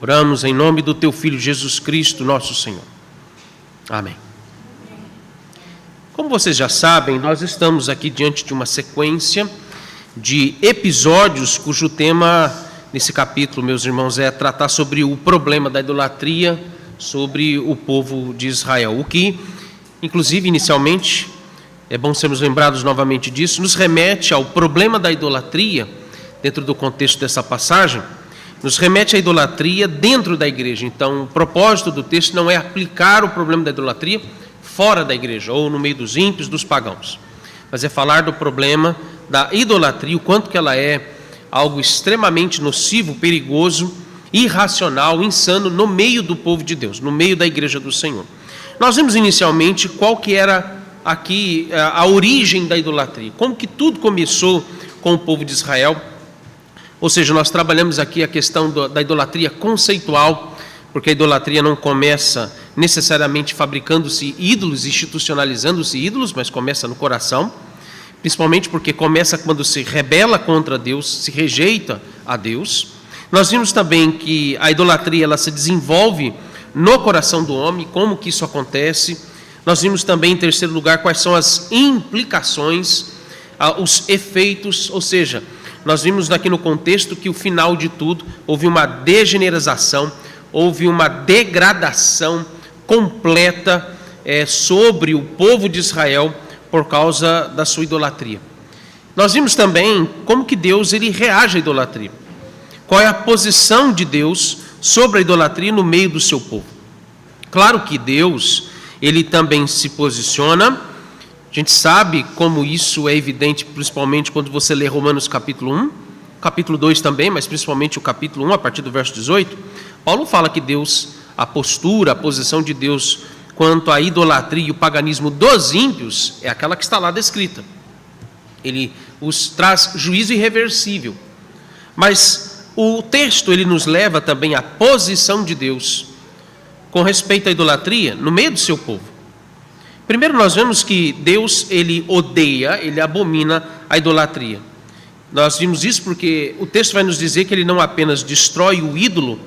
Oramos em nome do Teu Filho Jesus Cristo, nosso Senhor. Amém. Como vocês já sabem, nós estamos aqui diante de uma sequência de episódios cujo tema, nesse capítulo, meus irmãos, é tratar sobre o problema da idolatria sobre o povo de Israel. O que, inclusive, inicialmente, é bom sermos lembrados novamente disso, nos remete ao problema da idolatria, dentro do contexto dessa passagem, nos remete à idolatria dentro da igreja. Então, o propósito do texto não é aplicar o problema da idolatria fora da igreja, ou no meio dos ímpios, dos pagãos, mas é falar do problema da idolatria, o quanto que ela é algo extremamente nocivo, perigoso, irracional, insano, no meio do povo de Deus, no meio da igreja do Senhor. Nós vimos inicialmente qual que era aqui a origem da idolatria, como que tudo começou com o povo de Israel, ou seja, nós trabalhamos aqui a questão da idolatria conceitual, porque a idolatria não começa necessariamente fabricando-se ídolos, institucionalizando-se ídolos, mas começa no coração, principalmente porque começa quando se rebela contra Deus, se rejeita a Deus. Nós vimos também que a idolatria ela se desenvolve no coração do homem, como que isso acontece. Nós vimos também, em terceiro lugar, quais são as implicações, os efeitos, ou seja, nós vimos aqui no contexto que o final de tudo, houve uma degeneração, houve uma degradação completa sobre o povo de Israel por causa da sua idolatria. Nós vimos também como que Deus ele reage à idolatria. Qual é a posição de Deus sobre a idolatria no meio do seu povo. Claro que Deus, ele também se posiciona. A gente sabe como isso é evidente, principalmente quando você lê Romanos capítulo 1, capítulo 2 também, mas principalmente o capítulo 1, a partir do verso 18. Paulo fala que Deus, a postura, a posição de Deus quanto à idolatria e o paganismo dos ímpios é aquela que está lá descrita. Ele os traz juízo irreversível. Mas o texto ele nos leva também à posição de Deus com respeito à idolatria no meio do seu povo. Primeiro nós vemos que Deus ele odeia, ele abomina a idolatria. Nós vimos isso porque o texto vai nos dizer que ele não apenas destrói o ídolo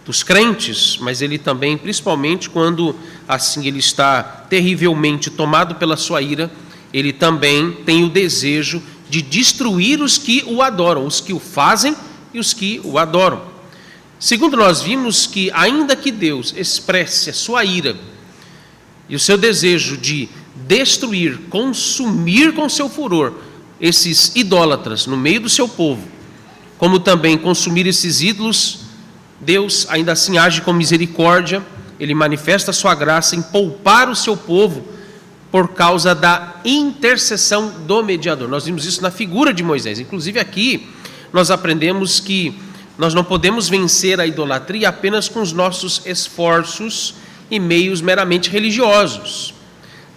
dos crentes, mas ele também, principalmente quando assim ele está terrivelmente tomado pela sua ira, ele também tem o desejo de destruir os que o adoram, os que o fazem e os que o adoram. Segundo, nós vimos que ainda que Deus expresse a sua ira e o seu desejo de destruir, consumir com seu furor esses idólatras no meio do seu povo, como também consumir esses ídolos, Deus ainda assim age com misericórdia, ele manifesta a sua graça em poupar o seu povo por causa da intercessão do mediador. Nós vimos isso na figura de Moisés. Inclusive aqui nós aprendemos que nós não podemos vencer a idolatria apenas com os nossos esforços e meios meramente religiosos.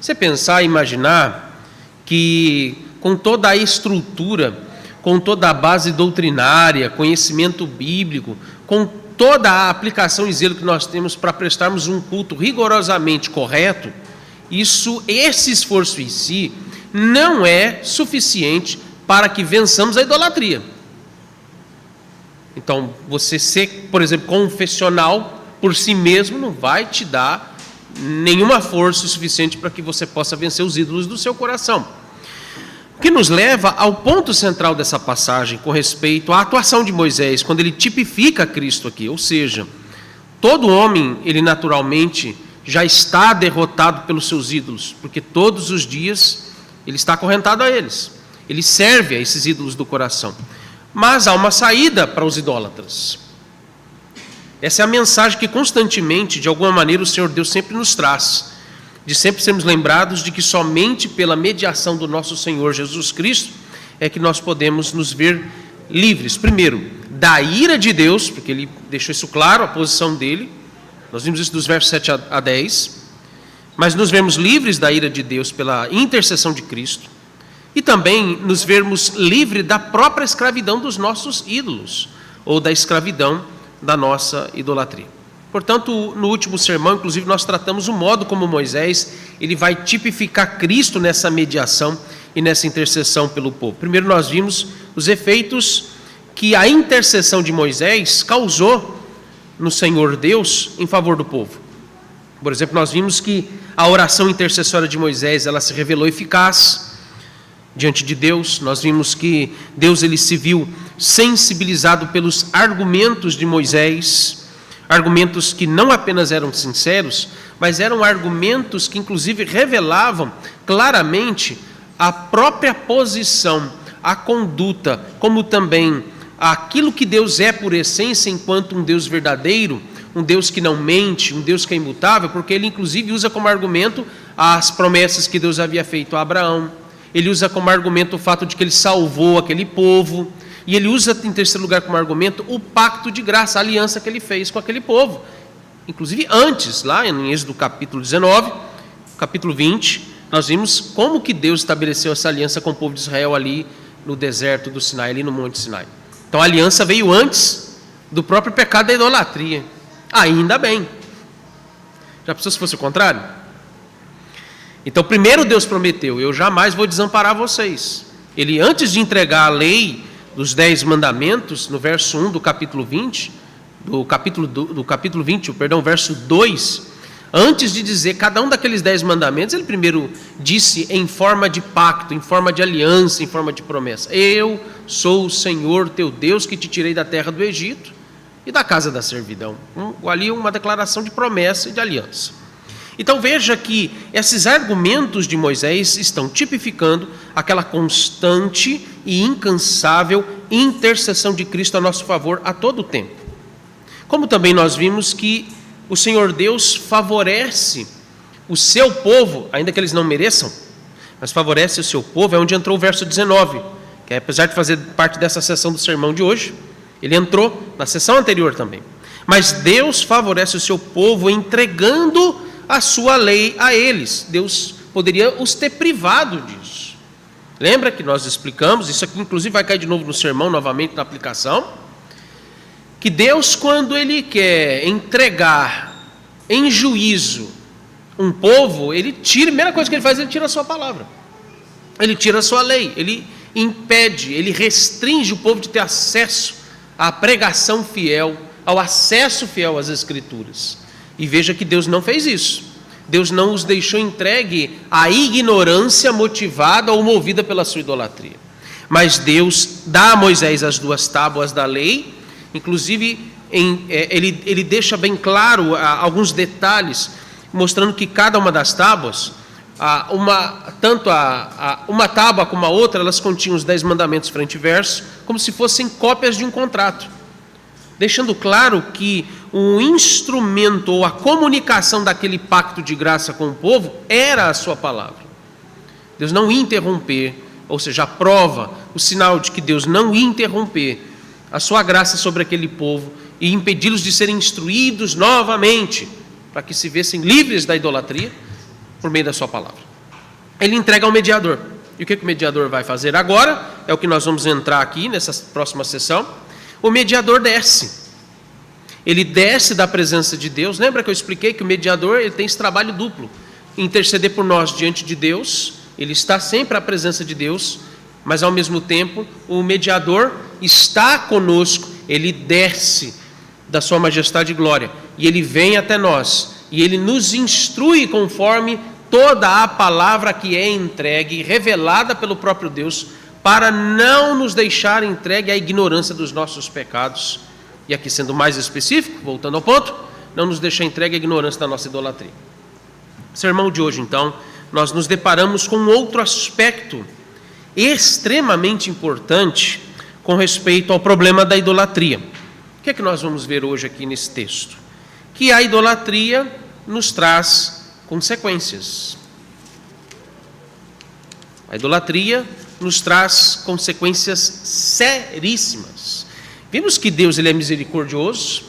Você pensar e imaginar que com toda a estrutura, com toda a base doutrinária, conhecimento bíblico, com toda a aplicação e zelo que nós temos para prestarmos um culto rigorosamente correto, esse esforço em si não é suficiente para que vençamos a idolatria. Então, você ser, por exemplo, confessional por si mesmo não vai te dar nenhuma força suficiente para que você possa vencer os ídolos do seu coração. O que nos leva ao ponto central dessa passagem com respeito à atuação de Moisés, quando ele tipifica Cristo aqui, ou seja, todo homem, ele naturalmente já está derrotado pelos seus ídolos, porque todos os dias ele está acorrentado a eles, ele serve a esses ídolos do coração, mas há uma saída para os idólatras. Essa é a mensagem que constantemente, de alguma maneira, o Senhor Deus sempre nos traz, de sempre sermos lembrados de que somente pela mediação do nosso Senhor Jesus Cristo é que nós podemos nos ver livres, primeiro, da ira de Deus, porque ele deixou isso claro, a posição dele, nós vimos isso dos versos 7 a 10, mas nos vermos livres da ira de Deus pela intercessão de Cristo, e também nos vermos livres da própria escravidão dos nossos ídolos, ou da escravidão da nossa idolatria. Portanto, no último sermão, inclusive, nós tratamos o modo como Moisés, ele vai tipificar Cristo nessa mediação e nessa intercessão pelo povo. Primeiro nós vimos os efeitos que a intercessão de Moisés causou no Senhor Deus em favor do povo. Por exemplo, nós vimos que a oração intercessória de Moisés, ela se revelou eficaz diante de Deus. Nós vimos que Deus ele se viu sensibilizado pelos argumentos de Moisés, argumentos que não apenas eram sinceros, mas eram argumentos que inclusive revelavam claramente a própria posição, a conduta, como também aquilo que Deus é por essência enquanto um Deus verdadeiro, um Deus que não mente, um Deus que é imutável, porque ele inclusive usa como argumento as promessas que Deus havia feito a Abraão, ele usa como argumento o fato de que ele salvou aquele povo, e ele usa em terceiro lugar como argumento o pacto de graça, a aliança que ele fez com aquele povo. Inclusive antes, lá em Êxodo capítulo 19, capítulo 20, nós vimos como que Deus estabeleceu essa aliança com o povo de Israel ali no deserto do Sinai, ali no Monte Sinai. Então a aliança veio antes do próprio pecado da idolatria. Ainda bem. Já pensou se fosse o contrário? Então primeiro Deus prometeu: eu jamais vou desamparar vocês. Ele, antes de entregar a lei dos 10 mandamentos, no verso 1 do capítulo 20, verso 2, antes de dizer cada um daqueles 10 mandamentos, ele primeiro disse em forma de pacto, em forma de aliança, em forma de promessa: eu sou o Senhor teu Deus que te tirei da terra do Egito e da casa da servidão. Ali uma declaração de promessa e de aliança. Então veja que esses argumentos de Moisés estão tipificando aquela constante e incansável intercessão de Cristo a nosso favor a todo o tempo. Como também nós vimos que o Senhor Deus favorece o seu povo, ainda que eles não mereçam, mas favorece o seu povo, é onde entrou o verso 19, que apesar de fazer parte dessa sessão do sermão de hoje, ele entrou na sessão anterior também. Mas Deus favorece o seu povo entregando a sua lei a eles. Deus poderia os ter privado disso. Lembra que nós explicamos, isso aqui inclusive vai cair de novo no sermão, novamente na aplicação, que Deus, quando ele quer entregar em juízo um povo, ele tira, a primeira coisa que ele faz, ele tira a sua palavra, ele tira a sua lei, ele impede, ele restringe o povo de ter acesso à pregação fiel, ao acesso fiel às Escrituras. E veja que Deus não fez isso. Deus não os deixou entregue à ignorância motivada ou movida pela sua idolatria. Mas Deus dá a Moisés as 2 tábuas da lei, inclusive ele deixa bem claro alguns detalhes, mostrando que cada uma das tábuas, tanto uma tábua como a outra, elas continham os 10 mandamentos frente e verso, como se fossem cópias de um contrato, deixando claro que o instrumento ou a comunicação daquele pacto de graça com o povo era a sua palavra. Deus não ia interromper, ou seja, a prova, o sinal de que Deus não ia interromper a sua graça sobre aquele povo e impedi-los de serem instruídos novamente, para que se vissem livres da idolatria por meio da sua palavra. Ele entrega ao mediador. E o que o mediador vai fazer agora? É o que nós vamos entrar aqui nessa próxima sessão. O mediador desce. Ele desce da presença de Deus. Lembra que eu expliquei que o mediador ele tem esse trabalho duplo: interceder por nós diante de Deus. Ele está sempre à presença de Deus, mas ao mesmo tempo o mediador está conosco. Ele desce da sua majestade e glória e ele vem até nós e ele nos instrui conforme toda a palavra que é entregue, revelada pelo próprio Deus, para não nos deixar entregue à ignorância dos nossos pecados. E aqui, sendo mais específico, voltando ao ponto, não nos deixar entregue à ignorância da nossa idolatria. Sermão de hoje, então, nós nos deparamos com outro aspecto extremamente importante com respeito ao problema da idolatria. O que é que nós vamos ver hoje aqui nesse texto? Que a idolatria nos traz consequências. A idolatria nos traz consequências seríssimas. Vimos que Deus ele é misericordioso,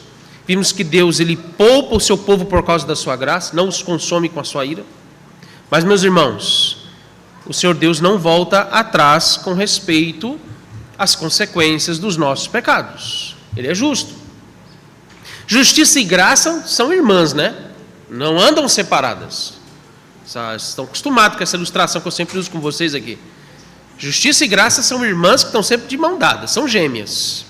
vimos que Deus ele poupa o seu povo por causa da sua graça, não os consome com a sua ira. Mas, meus irmãos, o Senhor Deus não volta atrás com respeito às consequências dos nossos pecados. Ele é justo. Justiça e graça são irmãs, né? Não andam separadas. Estão acostumados com essa ilustração que eu sempre uso com vocês aqui. Justiça e graça são irmãs que estão sempre de mão dada, são gêmeas.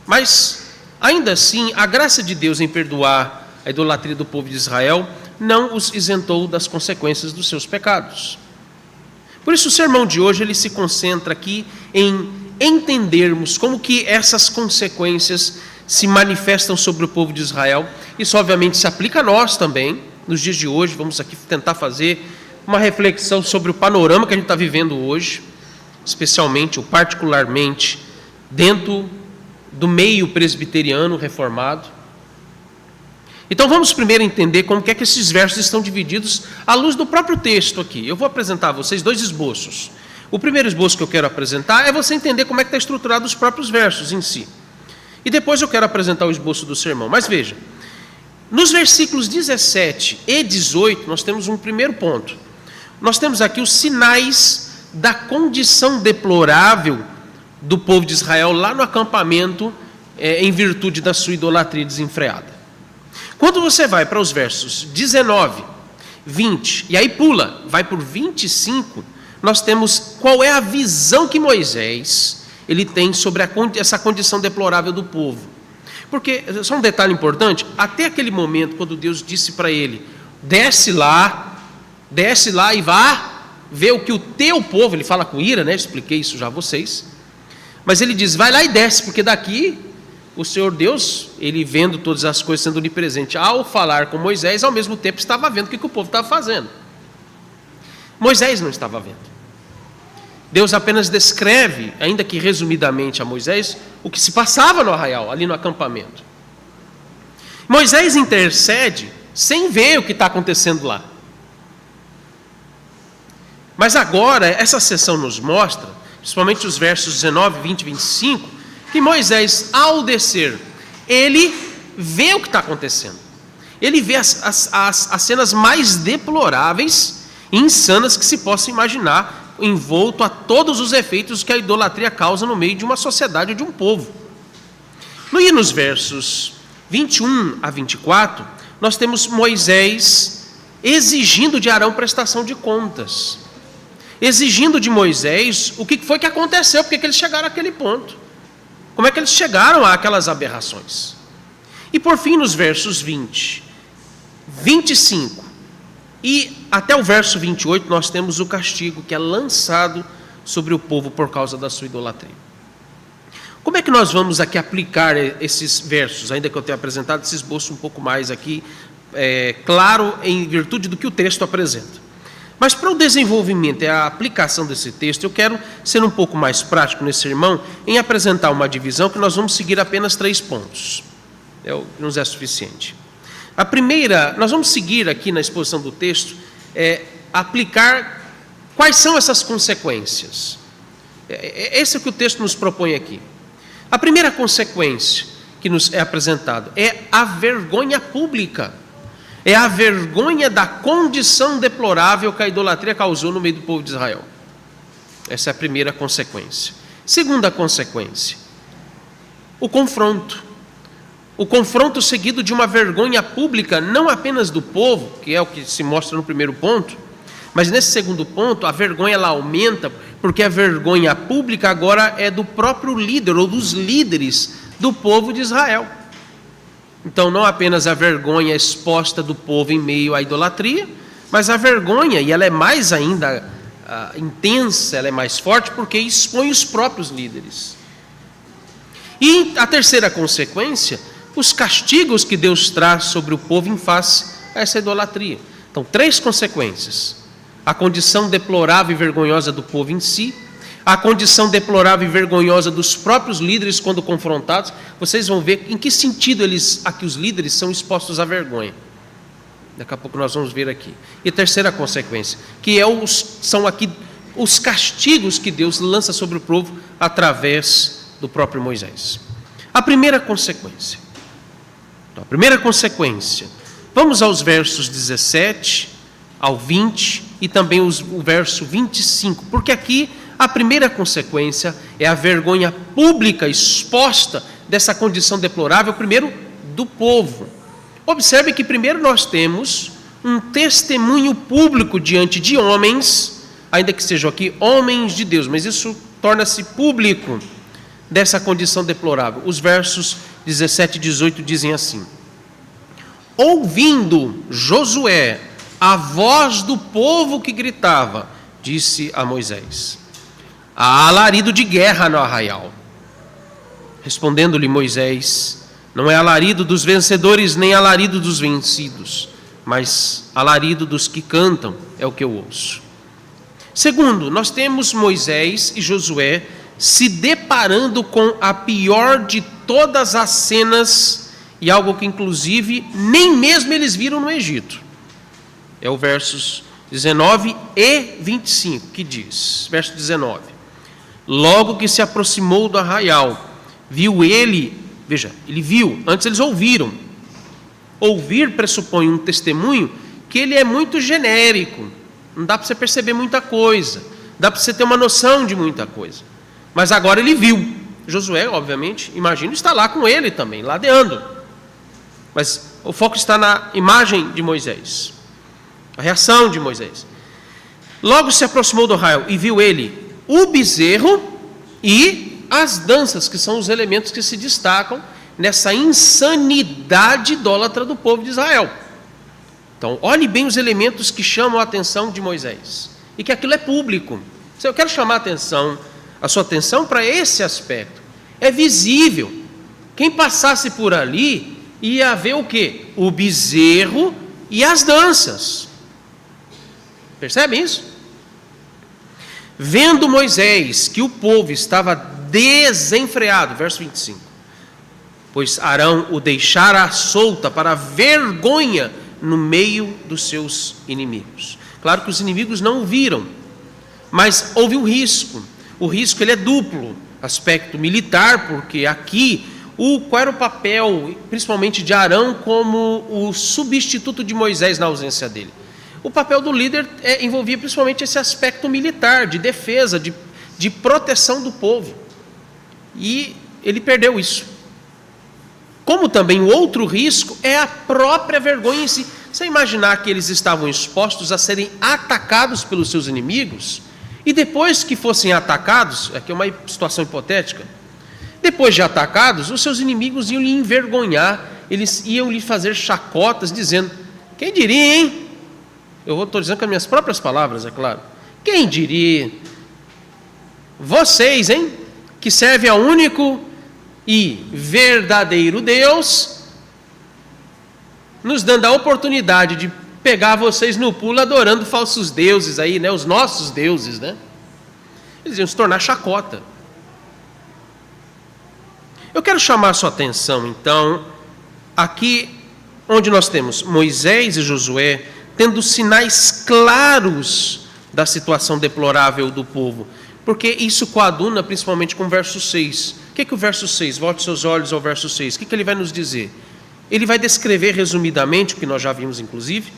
Mas, ainda assim, a graça de Deus em perdoar a idolatria do povo de Israel não os isentou das consequências dos seus pecados. Por isso o sermão de hoje ele se concentra aqui em entendermos como que essas consequências se manifestam sobre o povo de Israel. Isso obviamente se aplica a nós também, nos dias de hoje. Vamos aqui tentar fazer uma reflexão sobre o panorama que a gente está vivendo hoje, especialmente ou particularmente dentro do meio presbiteriano reformado. Então vamos primeiro entender como que esses versos estão divididos à luz do próprio texto aqui. Eu vou apresentar a vocês dois esboços. O primeiro esboço que eu quero apresentar é você entender como é que está estruturado os próprios versos em si. E depois eu quero apresentar o esboço do sermão. Mas veja, nos versículos 17 e 18 nós temos um primeiro ponto. Nós temos aqui os sinais da condição deplorável do povo de Israel lá no acampamento, em virtude da sua idolatria desenfreada. Quando você vai para os versos 19, 20, e aí pula, vai por 25, nós temos qual é a visão que Moisés ele tem sobre essa condição deplorável do povo. Porque, só um detalhe importante, até aquele momento, quando Deus disse para ele, desce lá e vá ver o que o teu povo, ele fala com ira, né? Expliquei isso já a vocês, mas ele diz, vai lá e desce, porque daqui o Senhor Deus, ele vendo todas as coisas sendo onipresente, ao falar com Moisés, ao mesmo tempo estava vendo o que o povo estava fazendo. Moisés não estava vendo. Deus apenas descreve, ainda que resumidamente a Moisés, o que se passava no arraial, ali no acampamento. Moisés intercede sem ver o que está acontecendo lá. Mas agora, essa sessão nos mostra, principalmente os versos 19, 20 e 25, que Moisés, ao descer, ele vê o que está acontecendo. Ele vê as cenas mais deploráveis e insanas que se possa imaginar, envolto a todos os efeitos que a idolatria causa no meio de uma sociedade ou de um povo. E nos versos 21 a 24, nós temos Moisés exigindo de Arão prestação de contas. Exigindo de Moisés o que foi que aconteceu, porque que eles chegaram àquele ponto. Como é que eles chegaram àquelas aberrações? E por fim, nos versos 20, 25 e até o verso 28, nós temos o castigo que é lançado sobre o povo por causa da sua idolatria. Como é que nós vamos aqui aplicar esses versos, ainda que eu tenha apresentado esse esboço um pouco mais aqui, claro, em virtude do que o texto apresenta? Mas para o desenvolvimento e a aplicação desse texto, eu quero ser um pouco mais prático nesse sermão, em apresentar uma divisão que nós vamos seguir apenas 3 pontos. Nos é suficiente. A primeira, nós vamos seguir aqui na exposição do texto, aplicar quais são essas consequências. Esse é o que o texto nos propõe aqui. A primeira consequência que nos é apresentado é a vergonha pública. É a vergonha da condição deplorável que a idolatria causou no meio do povo de Israel. Essa é a primeira consequência. Segunda consequência, o confronto. O confronto seguido de uma vergonha pública, não apenas do povo, que é o que se mostra no primeiro ponto, mas nesse segundo ponto, a vergonha ela aumenta, porque a vergonha pública agora é do próprio líder, ou dos líderes do povo de Israel. Então, não apenas a vergonha exposta do povo em meio à idolatria, mas a vergonha, e ela é mais ainda intensa, ela é mais forte, porque expõe os próprios líderes. E a terceira consequência, os castigos que Deus traz sobre o povo em face a essa idolatria. Então, 3 consequências. A condição deplorável e vergonhosa do povo em si, a condição deplorável e vergonhosa dos próprios líderes quando confrontados. Vocês vão ver em que sentido aqui os líderes são expostos à vergonha. Daqui a pouco nós vamos ver aqui. E a terceira consequência, que são aqui os castigos que Deus lança sobre o povo através do próprio Moisés. A primeira consequência. Então, a primeira consequência. Vamos aos versos 17 ao 20 e também o verso 25, porque aqui a primeira consequência é a vergonha pública exposta dessa condição deplorável, primeiro do povo. Observe que primeiro nós temos um testemunho público diante de homens, ainda que sejam aqui homens de Deus, mas isso torna-se público, dessa condição deplorável. Os versos 17 e 18 dizem assim: ouvindo Josué a voz do povo que gritava, disse a Moisés: há alarido de guerra no arraial. Respondendo-lhe Moisés: não é alarido dos vencedores, nem alarido dos vencidos, mas alarido dos que cantam é o que eu ouço. Segundo, nós temos Moisés e Josué se deparando com a pior de todas as cenas, e algo que inclusive nem mesmo eles viram no Egito. É o versos 19 e 25 que diz, verso 19: logo que se aproximou do arraial, viu ele, veja, ele viu, antes eles ouviram. Ouvir pressupõe um testemunho que ele é muito genérico, não dá para você perceber muita coisa, dá para você ter uma noção de muita coisa. Mas agora ele viu. Josué, obviamente, imagino, está lá com ele também, ladeando. Mas o foco está na imagem de Moisés, a reação de Moisés. Logo se aproximou do arraial e viu ele o bezerro e as danças, que são os elementos que se destacam nessa insanidade idólatra do povo de Israel. Então, olhe bem os elementos que chamam a atenção de Moisés, e que aquilo é público. Eu quero chamar a sua atenção para esse aspecto. É visível. Quem passasse por ali ia ver o quê? O bezerro e as danças. Percebe isso? Vendo Moisés que o povo estava desenfreado, verso 25, pois Arão o deixara solta para vergonha no meio dos seus inimigos. Claro que os inimigos não o viram, mas houve um risco. O risco ele é duplo, aspecto militar, porque aqui qual era o papel, principalmente de Arão, como o substituto de Moisés na ausência dele? O papel do líder envolvia principalmente esse aspecto militar, de defesa, de proteção do povo. E ele perdeu isso. Como também o outro risco é a própria vergonha em si. Você imaginar que eles estavam expostos a serem atacados pelos seus inimigos, e depois que fossem atacados, aqui é uma situação hipotética, depois de atacados, os seus inimigos iam lhe envergonhar, eles iam lhe fazer chacotas, dizendo: quem diria, hein? Eu estou dizendo com as minhas próprias palavras, é claro. Quem diria? Vocês, hein? Que servem ao único e verdadeiro Deus, nos dando a oportunidade de pegar vocês no pulo adorando falsos deuses aí, né? Os nossos deuses, né? Eles iam se tornar chacota. Eu quero chamar a sua atenção, então, aqui onde nós temos Moisés e Josué tendo sinais claros da situação deplorável do povo, porque isso coaduna principalmente com o verso 6. O que é o verso 6? Volte seus olhos ao verso 6. O que ele vai nos dizer? Ele vai descrever resumidamente, o que nós já vimos inclusive,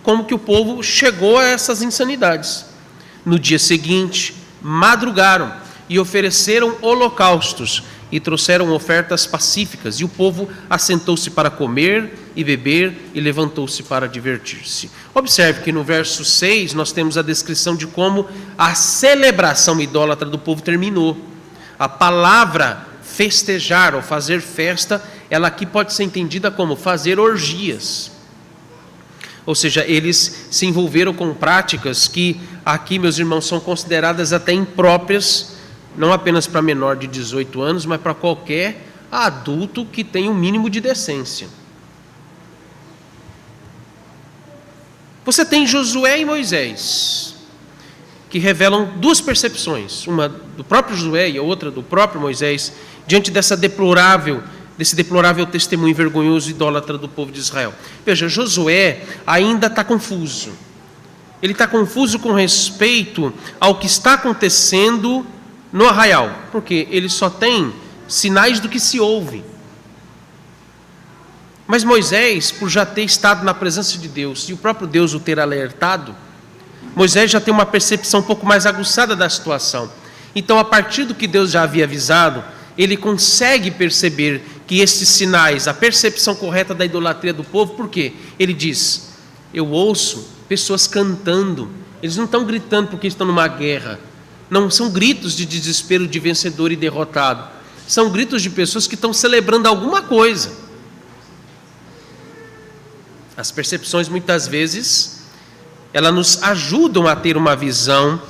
como que o povo chegou a essas insanidades. No dia seguinte, madrugaram e ofereceram holocaustos e trouxeram ofertas pacíficas, e o povo assentou-se para comer e beber e levantou-se para divertir-se. Observe que no verso 6 nós temos a descrição de como a celebração idólatra do povo terminou. A palavra festejar ou fazer festa, ela aqui pode ser entendida como fazer orgias. Ou seja, eles se envolveram com práticas que aqui, meus irmãos, são consideradas até impróprias, não apenas para menor de 18 anos, mas para qualquer adulto que tenha um mínimo de decência. Você tem Josué e Moisés, que revelam duas percepções, uma do próprio Josué e a outra do próprio Moisés, diante desse deplorável testemunho vergonhoso e idólatra do povo de Israel. Veja, Josué ainda está confuso. Ele está confuso com respeito ao que está acontecendo no arraial, porque ele só tem sinais do que se ouve. Mas Moisés, por já ter estado na presença de Deus e o próprio Deus o ter alertado, Moisés já tem uma percepção um pouco mais aguçada da situação. Então, a partir do que Deus já havia avisado, ele consegue perceber que esses sinais, a percepção correta da idolatria do povo, por quê? Ele diz: eu ouço pessoas cantando, eles não estão gritando porque estão numa guerra, não são gritos de desespero de vencedor e derrotado, são gritos de pessoas que estão celebrando alguma coisa. As percepções, muitas vezes, elas nos ajudam a ter uma visão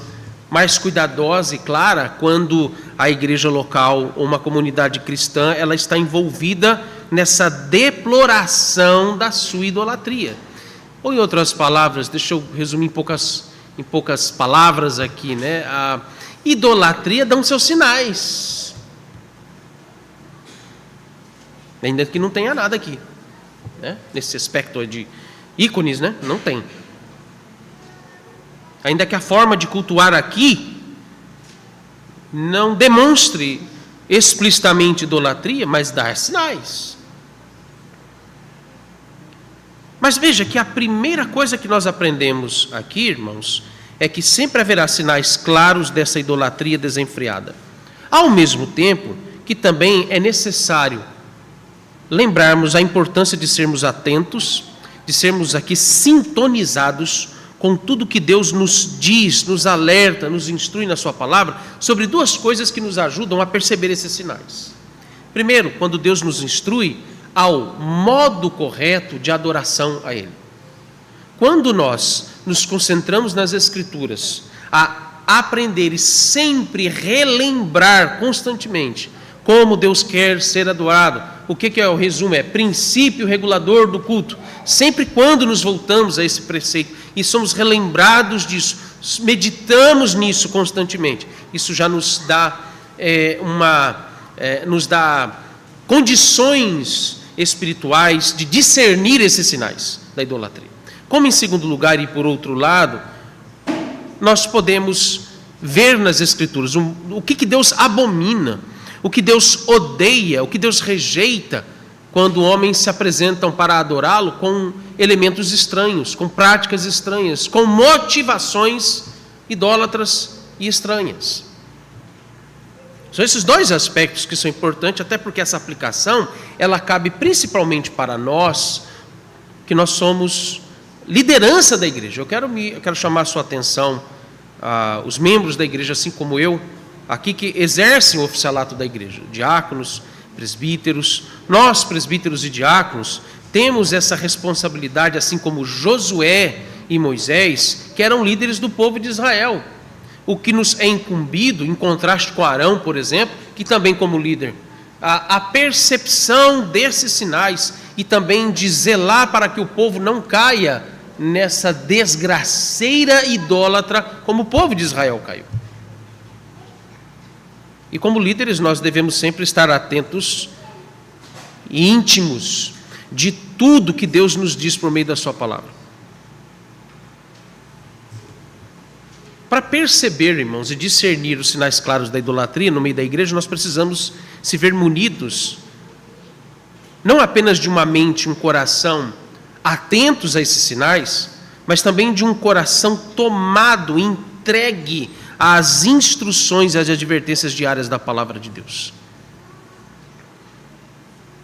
mais cuidadosa e clara quando a igreja local ou uma comunidade cristã ela está envolvida nessa deploração da sua idolatria. Ou, em outras palavras, deixa eu resumir em poucas palavras aqui, né? A idolatria dá os seus sinais. Ainda que não tenha nada aqui, né? Nesse aspecto de ícones, né? Não tem. Ainda que a forma de cultuar aqui não demonstre explicitamente idolatria, mas dá sinais. Mas veja que a primeira coisa que nós aprendemos aqui, irmãos, é que sempre haverá sinais claros dessa idolatria desenfreada. Ao mesmo tempo que também é necessário lembrarmos a importância de sermos atentos, de sermos aqui sintonizados com tudo que Deus nos diz, nos alerta, nos instrui na sua palavra, sobre duas coisas que nos ajudam a perceber esses sinais. Primeiro, quando Deus nos instrui ao modo correto de adoração a Ele. Quando nós nos concentramos nas Escrituras, a aprender e sempre relembrar constantemente como Deus quer ser adorado, o que é o resumo? É princípio regulador do culto. Sempre quando nos voltamos a esse preceito e somos relembrados disso, meditamos nisso constantemente, isso já nos dá nos dá condições espirituais de discernir esses sinais da idolatria. Como em segundo lugar e por outro lado, nós podemos ver nas Escrituras o que Deus abomina, o que Deus odeia, o que Deus rejeita, quando homens se apresentam para adorá-lo com elementos estranhos, com práticas estranhas, com motivações idólatras e estranhas. São esses dois aspectos que são importantes, até porque essa aplicação, ela cabe principalmente para nós, que nós somos liderança da igreja. Eu quero chamar a sua atenção, os membros da igreja, assim como eu, aqui que exercem o oficialato da igreja, diáconos, presbíteros. Nós, presbíteros e diáconos, temos essa responsabilidade, assim como Josué e Moisés, que eram líderes do povo de Israel. O que nos é incumbido, em contraste com Arão, por exemplo, que também como líder, a percepção desses sinais e também de zelar para que o povo não caia nessa desgraceira idólatra como o povo de Israel caiu. E como líderes nós devemos sempre estar atentos e íntimos de tudo que Deus nos diz por meio da sua palavra. Para perceber, irmãos, e discernir os sinais claros da idolatria no meio da igreja, nós precisamos se ver munidos, não apenas de uma mente, um coração atentos a esses sinais, mas também de um coração tomado, entregue às instruções e às advertências diárias da palavra de Deus.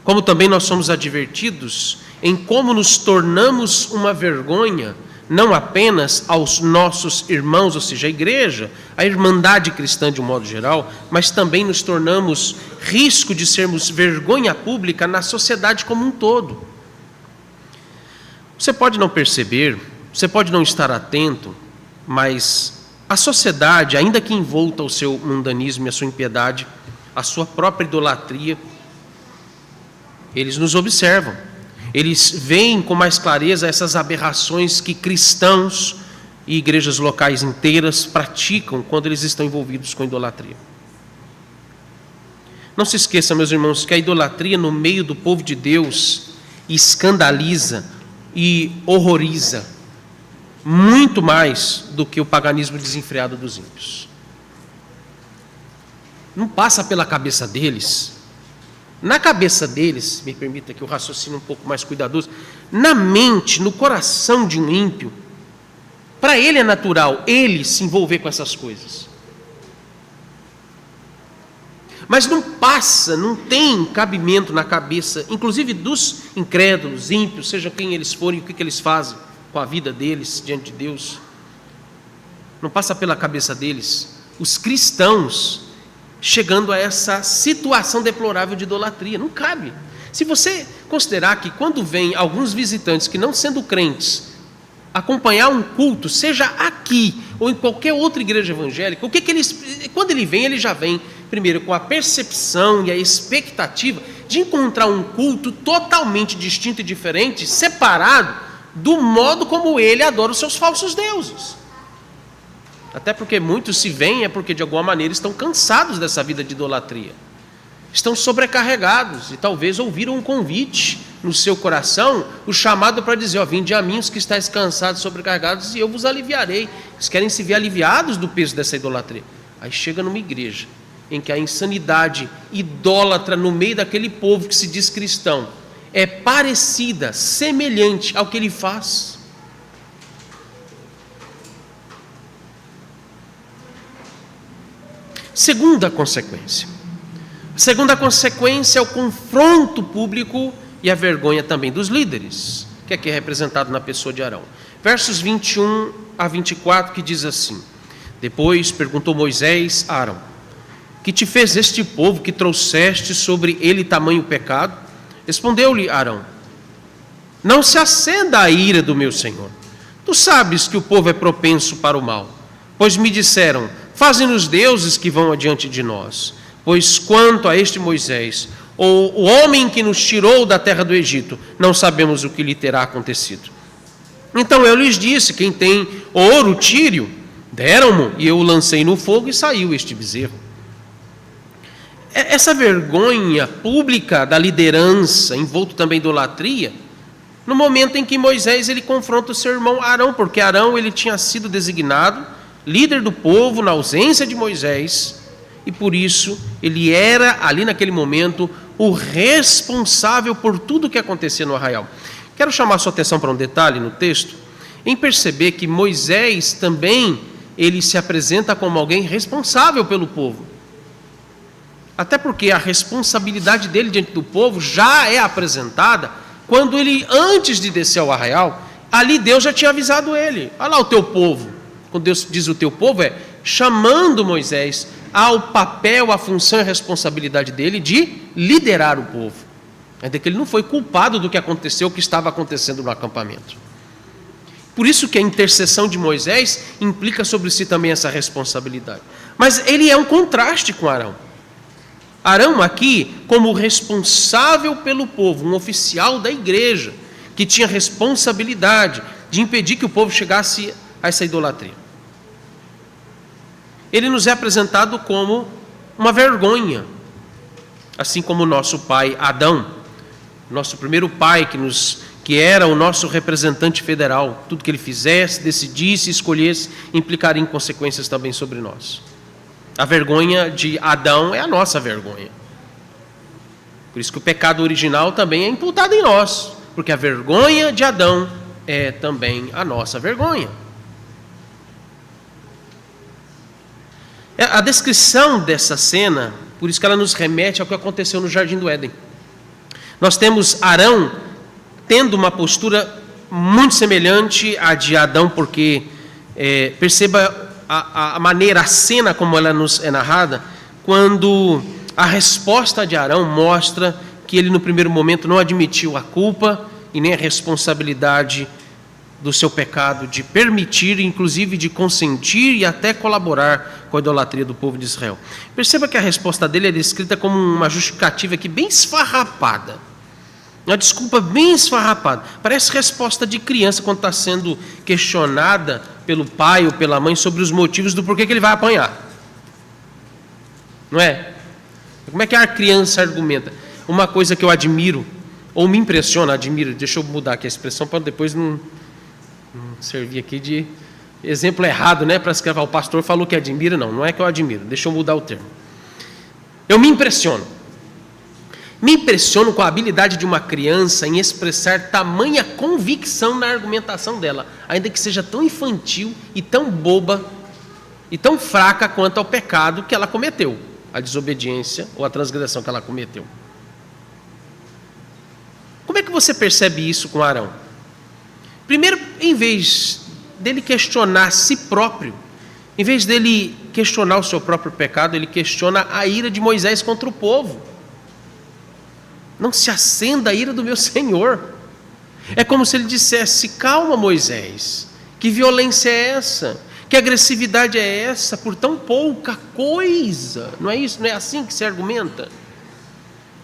Como também nós somos advertidos em como nos tornamos uma vergonha, não apenas aos nossos irmãos, ou seja, a igreja, a irmandade cristã de um modo geral, mas também nos tornamos risco de sermos vergonha pública na sociedade como um todo. Você pode não perceber, você pode não estar atento, mas a sociedade, ainda que envolta o seu mundanismo e a sua impiedade, a sua própria idolatria, eles nos observam. Eles veem com mais clareza essas aberrações que cristãos e igrejas locais inteiras praticam quando eles estão envolvidos com idolatria. Não se esqueça, meus irmãos, que a idolatria no meio do povo de Deus escandaliza e horroriza muito mais do que o paganismo desenfreado dos ímpios. Não passa pela cabeça deles. Na cabeça deles, me permita que eu raciocine um pouco mais cuidadoso, na mente, no coração de um ímpio, para ele é natural ele se envolver com essas coisas. Mas não passa, não tem cabimento na cabeça, inclusive dos incrédulos, ímpios, seja quem eles forem, o que eles fazem com a vida deles diante de Deus. Não passa pela cabeça deles, os cristãos, chegando a essa situação deplorável de idolatria. Não cabe. Se você considerar que quando vem alguns visitantes que, não sendo crentes, acompanhar um culto, seja aqui ou em qualquer outra igreja evangélica, quando ele vem, ele já vem primeiro com a percepção e a expectativa de encontrar um culto totalmente distinto e diferente, separado do modo como ele adora os seus falsos deuses. Até porque muitos se vêm porque de alguma maneira estão cansados dessa vida de idolatria. Estão sobrecarregados e talvez ouviram um convite no seu coração, o chamado para dizer: vinde a mim os que estáis cansados e sobrecarregados e eu vos aliviarei. Eles querem se ver aliviados do peso dessa idolatria. Aí chega numa igreja em que a insanidade idólatra no meio daquele povo que se diz cristão é parecida, semelhante ao que ele faz. Segunda consequência. A segunda consequência é o confronto público e a vergonha também dos líderes, que aqui é representado na pessoa de Arão. Versos 21 a 24, que diz assim: depois perguntou Moisés a Arão: que te fez este povo que trouxeste sobre ele tamanho pecado? Respondeu-lhe Arão: não se acenda a ira do meu senhor. Tu sabes que o povo é propenso para o mal, pois me disseram: faze-nos deuses que vão adiante de nós. Pois quanto a este Moisés, ou o homem que nos tirou da terra do Egito, não sabemos o que lhe terá acontecido. Então eu lhes disse: quem tem ouro, tire-o. Deram-mo, e eu o lancei no fogo, e saiu este bezerro. Essa vergonha pública da liderança, envolto também em idolatria, no momento em que Moisés ele confronta o seu irmão Arão, porque Arão ele tinha sido designado líder do povo na ausência de Moisés, e por isso ele era ali naquele momento o responsável por tudo o que acontecia no arraial. Quero chamar sua atenção para um detalhe no texto, em perceber que Moisés também ele se apresenta como alguém responsável pelo povo. Até porque a responsabilidade dele diante do povo já é apresentada quando ele, antes de descer ao arraial, ali Deus já tinha avisado ele: olha lá o teu povo. Quando Deus diz o teu povo, é chamando Moisés ao papel, à função e à responsabilidade dele de liderar o povo. Ainda que ele não foi culpado do que aconteceu, o que estava acontecendo no acampamento. Por isso que a intercessão de Moisés implica sobre si também essa responsabilidade. Mas ele é um contraste com Arão. Arão aqui, como responsável pelo povo, um oficial da igreja, que tinha responsabilidade de impedir que o povo chegasse a essa idolatria. Ele nos é apresentado como uma vergonha, assim como o nosso pai Adão, nosso primeiro pai que era o nosso representante federal. Tudo que ele fizesse, decidisse, escolhesse, implicaria em consequências também sobre nós. A vergonha de Adão é a nossa vergonha. Por isso que o pecado original também é imputado em nós, porque a vergonha de Adão é também a nossa vergonha. A descrição dessa cena, por isso que ela nos remete ao que aconteceu no Jardim do Éden. Nós temos Arão tendo uma postura muito semelhante à de Adão, porque perceba a maneira, a cena como ela nos é narrada, quando a resposta de Arão mostra que ele no primeiro momento não admitiu a culpa e nem a responsabilidade do seu pecado, de permitir, inclusive de consentir e até colaborar com a idolatria do povo de Israel. Perceba que a resposta dele é descrita como uma justificativa aqui bem esfarrapada, uma desculpa bem esfarrapada. Parece resposta de criança quando está sendo questionada pelo pai ou pela mãe sobre os motivos do porquê que ele vai apanhar. Não é? Como é que a criança argumenta? Uma coisa que eu admiro, ou me impressiona, admiro, deixa eu mudar aqui a expressão para depois não servir aqui de exemplo errado, né? Para escrever, o pastor falou que admira, não é que eu admiro, deixa eu mudar o termo. Eu me impressiono com a habilidade de uma criança em expressar tamanha convicção na argumentação dela, ainda que seja tão infantil e tão boba e tão fraca quanto ao pecado que ela cometeu, a desobediência ou a transgressão que ela cometeu. Como é que você percebe isso com Arão? Primeiro, em vez dele questionar a si próprio, Em vez dele questionar o seu próprio pecado, ele questiona a ira de Moisés contra o povo. Não se acenda a ira do meu Senhor. É como se ele dissesse: calma, Moisés, que violência é essa? Que agressividade é essa por tão pouca coisa? Não é isso? Não é assim que se argumenta?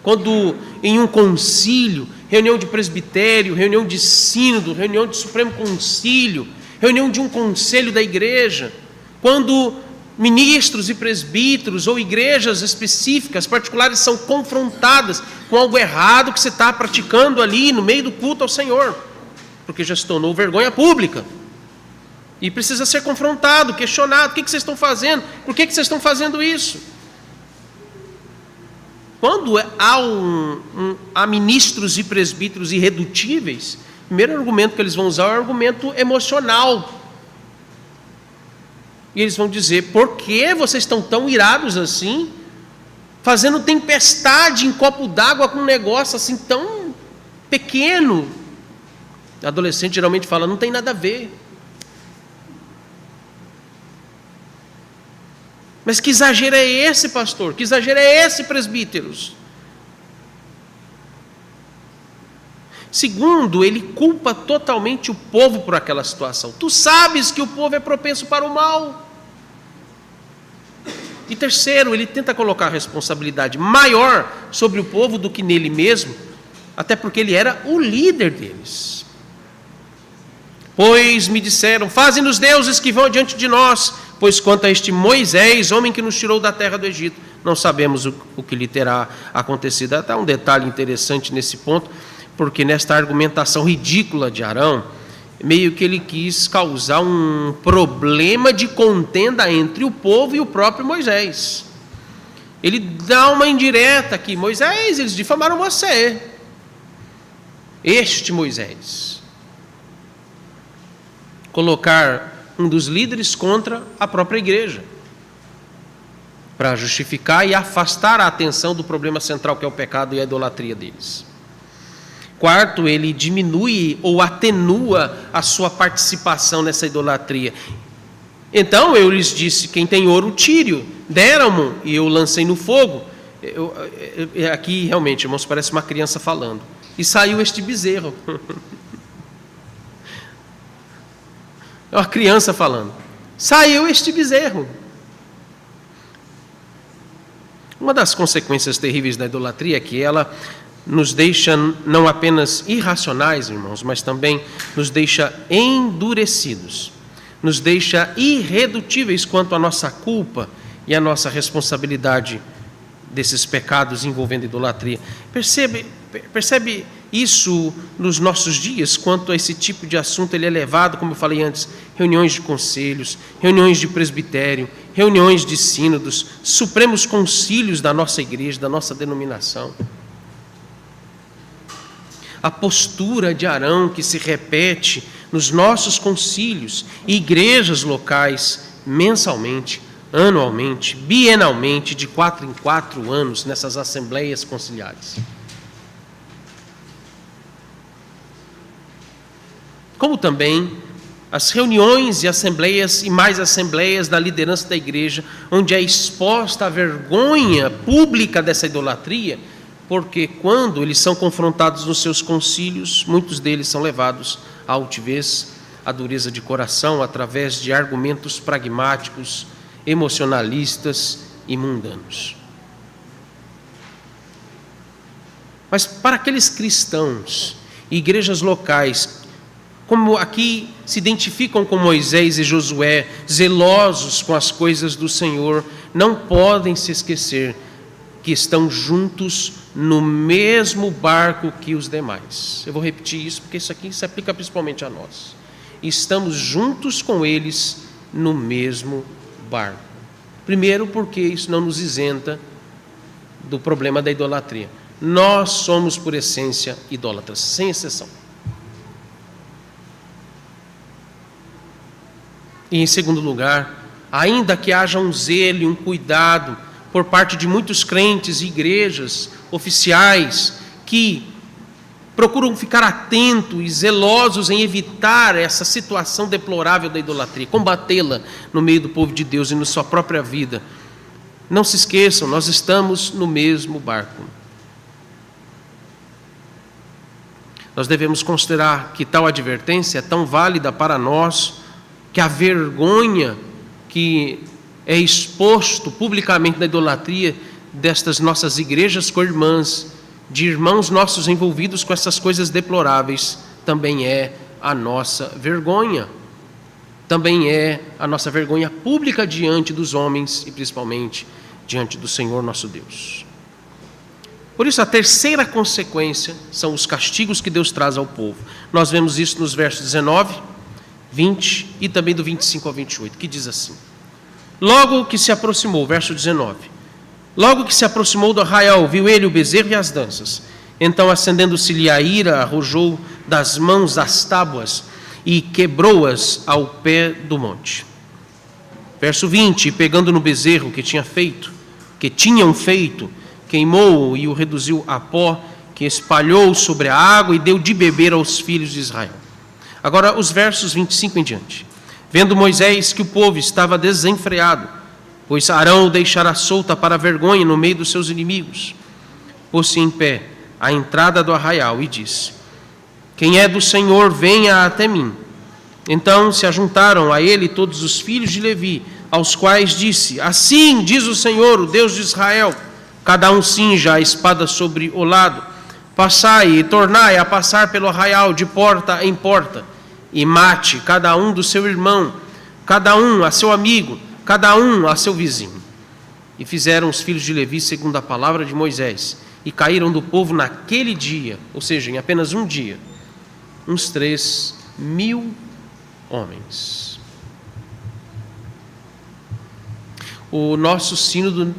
Quando em um concílio, reunião de presbitério, reunião de sínodo, reunião de Supremo Concílio, reunião de um conselho da igreja, quando ministros e presbíteros ou igrejas específicas, particulares, são confrontadas com algo errado que você está praticando ali no meio do culto ao Senhor, porque já se tornou vergonha pública, e precisa ser confrontado, questionado: o que vocês estão fazendo? Por que vocês estão fazendo isso? Quando há ministros e presbíteros irredutíveis, o primeiro argumento que eles vão usar é o argumento emocional. E eles vão dizer: por que vocês estão tão irados assim? Fazendo tempestade em copo d'água com um negócio assim tão pequeno. Adolescente geralmente fala: não tem nada a ver. Mas que exagero é esse, pastor? Que exagero é esse, presbíteros? Segundo, ele culpa totalmente o povo por aquela situação. Tu sabes que o povo é propenso para o mal. E terceiro, ele tenta colocar a responsabilidade maior sobre o povo do que nele mesmo, até porque ele era o líder deles. Pois me disseram: faze-nos deuses que vão adiante de nós, pois quanto a este Moisés, homem que nos tirou da terra do Egito, não sabemos o que lhe terá acontecido. Até um detalhe interessante nesse ponto, porque nesta argumentação ridícula de Arão, meio que ele quis causar um problema de contenda entre o povo e o próprio Moisés. Ele dá uma indireta aqui: Moisés, eles difamaram você. Este Moisés. Colocar um dos líderes contra a própria igreja, para justificar e afastar a atenção do problema central, que é o pecado e a idolatria deles. Quarto, ele diminui ou atenua a sua participação nessa idolatria. Então eu lhes disse: quem tem ouro, tire-o. Deram-mo e eu lancei no fogo. Aqui realmente, irmãos, parece uma criança falando. E saiu este bezerro. É uma criança falando. Saiu este bezerro. Uma das consequências terríveis da idolatria é que ela nos deixa não apenas irracionais, irmãos, mas também nos deixa endurecidos, nos deixa irredutíveis quanto à nossa culpa e à nossa responsabilidade desses pecados envolvendo idolatria. Percebe isso nos nossos dias, quanto a esse tipo de assunto ele é levado, como eu falei antes, reuniões de conselhos, reuniões de presbitério, reuniões de sínodos, supremos concílios da nossa igreja, da nossa denominação. A postura de Arão que se repete nos nossos concílios e igrejas locais, mensalmente, anualmente, bienalmente, de 4 em 4 anos, nessas assembleias conciliares. Como também as reuniões e assembleias e mais assembleias da liderança da igreja, onde é exposta a vergonha pública dessa idolatria, porque quando eles são confrontados nos seus concílios, muitos deles são levados à altivez, à dureza de coração, através de argumentos pragmáticos, emocionalistas e mundanos. Mas para aqueles cristãos e igrejas locais, como aqui se identificam com Moisés e Josué, zelosos com as coisas do Senhor, não podem se esquecer que estão juntos no mesmo barco que os demais. Eu vou repetir isso, porque isso aqui se aplica principalmente a nós. Estamos juntos com eles no mesmo barco. Primeiro, porque isso não nos isenta do problema da idolatria. Nós somos, por essência, idólatras, sem exceção. E, em segundo lugar, ainda que haja um zelo e um cuidado por parte de muitos crentes e igrejas oficiais que procuram ficar atentos e zelosos em evitar essa situação deplorável da idolatria, combatê-la no meio do povo de Deus e na sua própria vida. Não se esqueçam, nós estamos no mesmo barco. Nós devemos considerar que tal advertência é tão válida para nós, que a vergonha que é exposto publicamente na idolatria destas nossas igrejas co-irmãs, de irmãos nossos envolvidos com essas coisas deploráveis, também é a nossa vergonha. Também é a nossa vergonha pública diante dos homens e principalmente diante do Senhor nosso Deus. Por isso, a terceira consequência são os castigos que Deus traz ao povo. Nós vemos isso nos versos 19, 20 e também do 25 ao 28, que diz assim: logo que se aproximou, verso 19, logo que se aproximou do arraial, viu ele o bezerro e as danças. Então, acendendo-se-lhe a ira, arrojou das mãos as tábuas e quebrou-as ao pé do monte. Verso 20, pegando no bezerro que tinham feito, queimou-o e o reduziu a pó, que espalhou sobre a água e deu de beber aos filhos de Israel. Agora, os versos 25 em diante. Vendo Moisés que o povo estava desenfreado, pois Arão o deixara solta para a vergonha no meio dos seus inimigos, pôs-se em pé à entrada do arraial e disse: quem é do Senhor, venha até mim. Então se ajuntaram a ele todos os filhos de Levi, aos quais disse: assim diz o Senhor, o Deus de Israel, cada um cinja a espada sobre o lado, passai e tornai a passar pelo arraial de porta em porta, e mate cada um do seu irmão, cada um a seu amigo, cada um a seu vizinho. E fizeram os filhos de Levi segundo a palavra de Moisés, e caíram do povo naquele dia, ou seja, em apenas um dia, uns 3.000 homens. O nosso sínodo,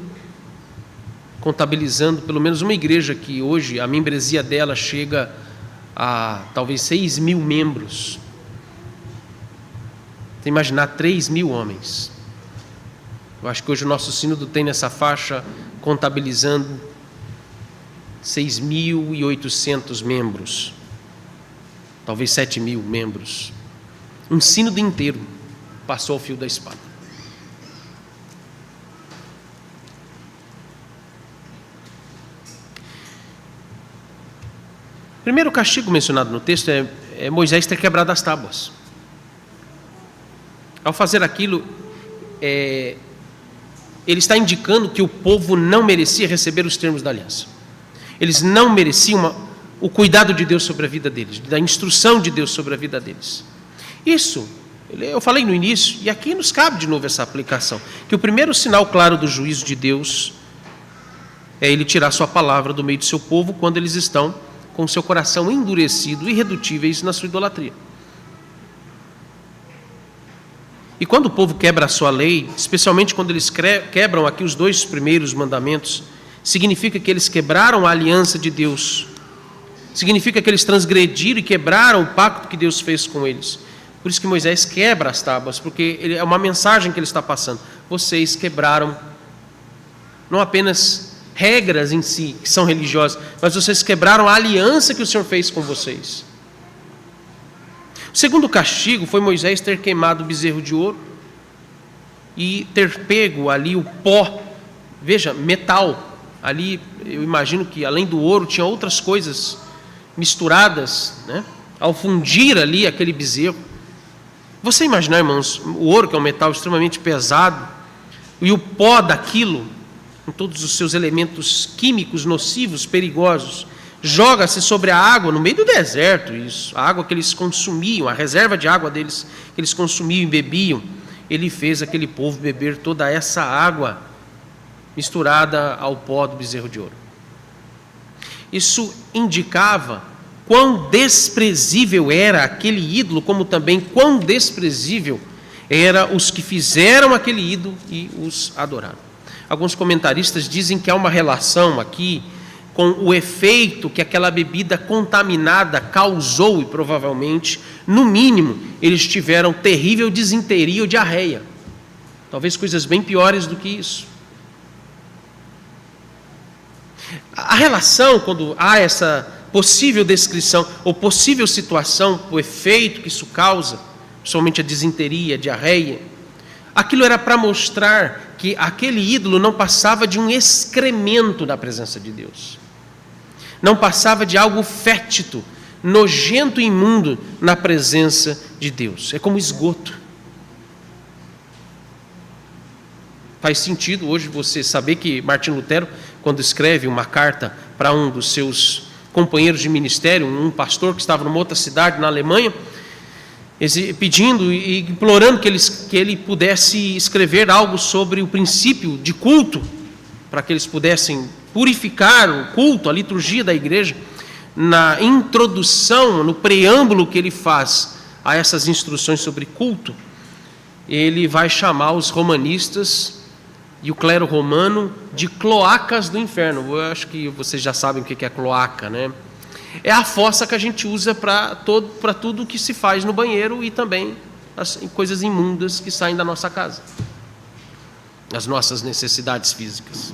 contabilizando pelo menos uma igreja que hoje a membresia dela chega a talvez 6.000 membros. Você imaginar 3.000 homens. Eu acho que hoje o nosso sínodo tem nessa faixa, contabilizando 6.800 membros, talvez 7.000 membros. Um sínodo inteiro passou ao fio da espada. O primeiro castigo mencionado no texto é Moisés ter quebrado as tábuas. Ao fazer aquilo, ele está indicando que o povo não merecia receber os termos da aliança. Eles não mereciam o cuidado de Deus sobre a vida deles, da instrução de Deus sobre a vida deles. Isso, eu falei no início, e aqui nos cabe de novo essa aplicação, que o primeiro sinal claro do juízo de Deus é ele tirar sua palavra do meio do seu povo quando eles estão com seu coração endurecido e irredutíveis na sua idolatria. E quando o povo quebra a sua lei, especialmente quando eles quebram aqui os 2 primeiros mandamentos, significa que eles quebraram a aliança de Deus. Significa que eles transgrediram e quebraram o pacto que Deus fez com eles. Por isso que Moisés quebra as tábuas, porque é uma mensagem que ele está passando. Vocês quebraram não apenas regras em si, que são religiosas, mas vocês quebraram a aliança que o Senhor fez com vocês. O segundo castigo foi Moisés ter queimado o bezerro de ouro e ter pego ali o pó, veja, metal. Ali eu imagino que além do ouro tinha outras coisas misturadas, né? Ao fundir ali aquele bezerro. Você imaginar, irmãos, o ouro, que é um metal extremamente pesado, e o pó daquilo, com todos os seus elementos químicos nocivos, perigosos, joga-se sobre a água no meio do deserto, isso, a água que eles consumiam, a reserva de água deles que eles consumiam e bebiam. Ele fez aquele povo beber toda essa água misturada ao pó do bezerro de ouro. Isso indicava quão desprezível era aquele ídolo, como também quão desprezível eram os que fizeram aquele ídolo e os adoraram. Alguns comentaristas dizem que há uma relação aqui com o efeito que aquela bebida contaminada causou, e provavelmente, no mínimo, eles tiveram terrível disenteria ou diarreia. Talvez coisas bem piores do que isso. A relação, quando há essa possível descrição ou possível situação, o efeito que isso causa, principalmente a disenteria, a diarreia, aquilo era para mostrar que aquele ídolo não passava de um excremento da presença de Deus. Não passava de algo fétido, nojento e imundo na presença de Deus. É como esgoto. Faz sentido hoje você saber que Martim Lutero, quando escreve uma carta para um dos seus companheiros de ministério, um pastor que estava numa outra cidade na Alemanha, pedindo e implorando que ele pudesse escrever algo sobre o princípio de culto, para que eles pudessem purificar o culto, a liturgia da igreja. Na introdução, no preâmbulo que ele faz a essas instruções sobre culto, ele vai chamar os romanistas e o clero romano de cloacas do inferno. Eu acho que vocês já sabem o que é cloaca, né? É a fossa que a gente usa para tudo que se faz no banheiro e também as coisas imundas que saem da nossa casa, as nossas necessidades físicas.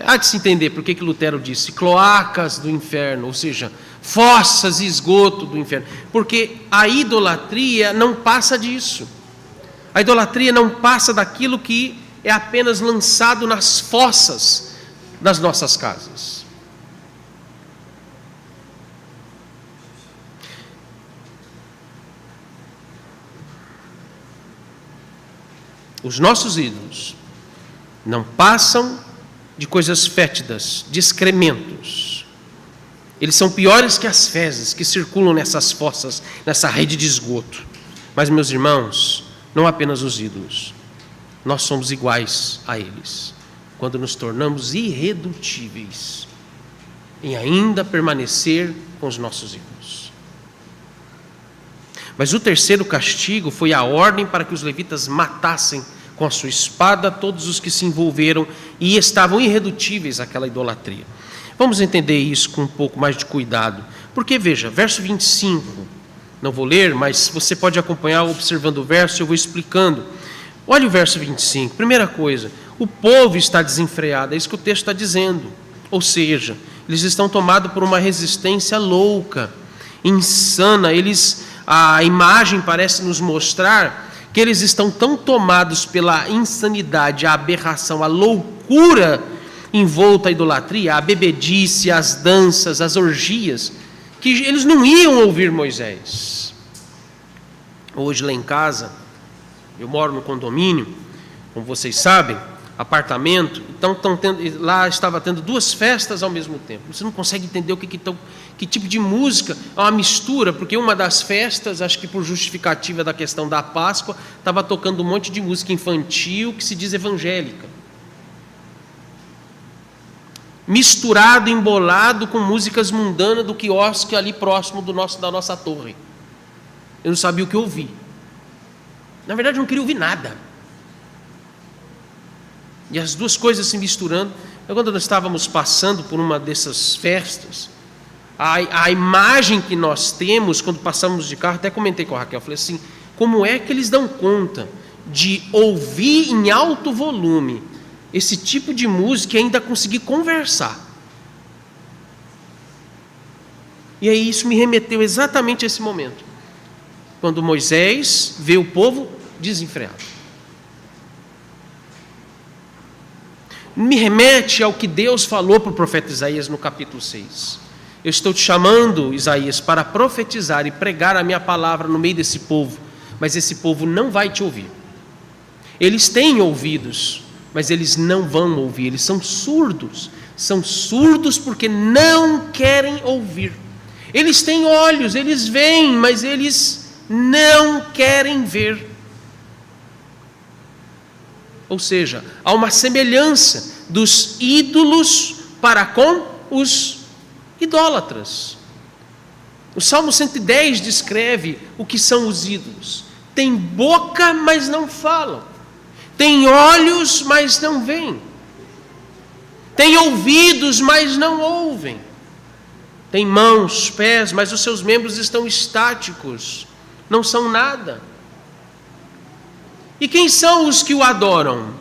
Há de se entender por que Lutero disse cloacas do inferno, ou seja, fossas e esgoto do inferno, porque a idolatria não passa disso. A idolatria não passa daquilo que é apenas lançado nas fossas das nossas casas. Os nossos ídolos não passam de coisas fétidas, de excrementos. Eles são piores que as fezes que circulam nessas fossas, nessa rede de esgoto. Mas, meus irmãos, não apenas os ídolos, nós somos iguais a eles, quando nos tornamos irredutíveis em ainda permanecer com os nossos ídolos. Mas o terceiro castigo foi a ordem para que os levitas matassem com a sua espada todos os que se envolveram e estavam irredutíveis àquela idolatria. Vamos entender isso com um pouco mais de cuidado, porque veja, verso 25, não vou ler, mas você pode acompanhar observando o verso, eu vou explicando. Olha o verso 25, primeira coisa, o povo está desenfreado, é isso que o texto está dizendo, ou seja, eles estão tomados por uma resistência louca, insana. A imagem parece nos mostrar que eles estão tão tomados pela insanidade, a aberração, a loucura envolta à idolatria, a bebedice, as danças, as orgias, que eles não iam ouvir Moisés. Hoje lá em casa, eu moro no condomínio, como vocês sabem, apartamento, então lá estava tendo duas festas ao mesmo tempo. Você não consegue entender que tipo de música, é uma mistura, porque uma das festas, acho que por justificativa da questão da Páscoa, estava tocando um monte de música infantil que se diz evangélica. Misturado, embolado com músicas mundanas do quiosque ali próximo da nossa torre. Eu não sabia o que ouvir. Na verdade, eu não queria ouvir nada. E as duas coisas se misturando. Quando nós estávamos passando por uma dessas festas, a imagem que nós temos quando passamos de carro, até comentei com a Raquel, falei assim, como é que eles dão conta de ouvir em alto volume esse tipo de música e ainda conseguir conversar? E aí isso me remeteu exatamente a esse momento, quando Moisés vê o povo desenfreado. Me remete ao que Deus falou para o profeta Isaías no capítulo 6. Eu estou te chamando, Isaías, para profetizar e pregar a minha palavra no meio desse povo, mas esse povo não vai te ouvir. Eles têm ouvidos, mas eles não vão ouvir, eles são surdos porque não querem ouvir. Eles têm olhos, eles veem, mas eles não querem ver. Ou seja, há uma semelhança dos ídolos para com os idólatras. O Salmo 110 descreve o que são os ídolos. Tem boca, mas não falam. Tem olhos, mas não veem. Tem ouvidos, mas não ouvem. Tem mãos, pés, mas os seus membros estão estáticos. Não são nada. E quem são os que o adoram?